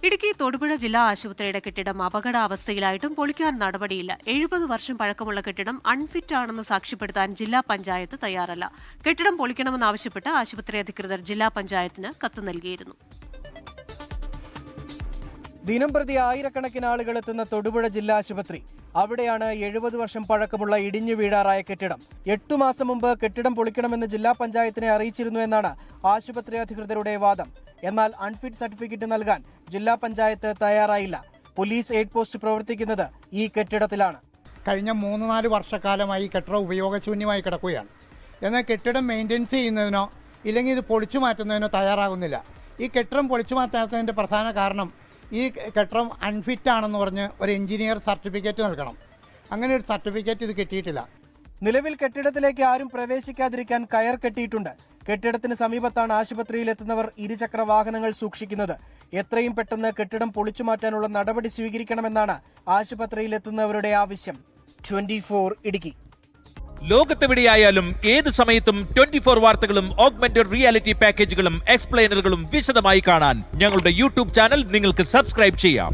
ഇടുക്കി തൊടുപുഴ ജില്ലാ ആശുപത്രിയുടെ കെട്ടിടം അപകടാവസ്ഥയിലായിട്ടും പൊളിക്കാൻ നടപടിയില്ല. 70 വർഷം പഴക്കമുള്ള കെട്ടിടം അൺഫിറ്റ് ആണെന്ന് സാക്ഷ്യപ്പെടുത്താൻ ജില്ലാ പഞ്ചായത്ത് തയ്യാറല്ല. കെട്ടിടം പൊളിക്കണമെന്നാവശ്യപ്പെട്ട് ആശുപത്രി അധികൃതർ ജില്ലാ പഞ്ചായത്തിന് കത്ത് നൽകിയിരുന്നു. ദിനംപ്രതി ആയിരക്കണക്കിന് ആളുകൾ എത്തുന്ന തൊടുപുഴ ജില്ലാ ആശുപത്രി. അവിടെയാണ് 70 വർഷം പഴക്കമുള്ള ഇടിഞ്ഞു വീഴാറായ കെട്ടിടം. 8 മാസം മുമ്പ് കെട്ടിടം പൊളിക്കണമെന്ന് ജില്ലാ പഞ്ചായത്തിനെ അറിയിച്ചിരുന്നു എന്നാണ് ആശുപത്രി അധികൃതരുടെ വാദം. എന്നാൽ അൺഫിറ്റ് സർട്ടിഫിക്കറ്റ് നൽകാൻ ജില്ലാ പഞ്ചായത്ത് തയ്യാറായില്ല. പോലീസ് എയ്ഡ് പോസ്റ്റ് പ്രവർത്തിക്കുന്നത് ഈ കെട്ടിടത്തിലാണ്. കഴിഞ്ഞ 3-4 വർഷക്കാലമായി കെട്ടിടം ഉപയോഗശൂന്യമായി കിടക്കുകയാണ്. എന്നാൽ കെട്ടിടം മെയിൻ്റെനൻസ് ചെയ്യുന്നതിനോ ഇല്ലെങ്കിൽ ഇത് പൊളിച്ചു മാറ്റുന്നതിനോ തയ്യാറാകുന്നില്ല. ഈ കെട്ടിടം പൊളിച്ചു മാറ്റാത്തതിൻ്റെ പ്രധാന കാരണം ഈ കെട്ടിടം അൺഫിറ്റ് ആണെന്ന് പറഞ്ഞ് ഒരു എഞ്ചിനീയർ സർട്ടിഫിക്കറ്റ് നൽകണം. അങ്ങനെ ഒരു സർട്ടിഫിക്കറ്റ് ഇത് കിട്ടിയിട്ടില്ല. നിലവിൽ കെട്ടിടത്തിലേക്ക് ആരും പ്രവേശിക്കാതിരിക്കാൻ കയർ കെട്ടിയിട്ടുണ്ട്. കെട്ടിടത്തിന് സമീപത്താണ് ആശുപത്രിയിലെത്തുന്നവർ ഇരുചക്ര വാഹനങ്ങൾ സൂക്ഷിക്കുന്നത്. എത്രയും പെട്ടെന്ന് കെട്ടിടം പൊളിച്ചു മാറ്റാനുള്ള നടപടി സ്വീകരിക്കണമെന്നാണ് ആശുപത്രിയിലെത്തുന്നവരുടെ ആവശ്യം. 24 ഇടുക്കി. ലോകത്തെവിടെയായാലും ഏത് സമയത്തും 24 വാർത്തകളും ഓഗ്മെന്റഡ് റിയാലിറ്റി പാക്കേജുകളും എക്സ്പ്ലെയിനറുകളും വിശദമായി കാണാൻ ഞങ്ങളുടെ യൂട്യൂബ് ചാനൽ നിങ്ങൾക്ക് സബ്സ്ക്രൈബ് ചെയ്യാം.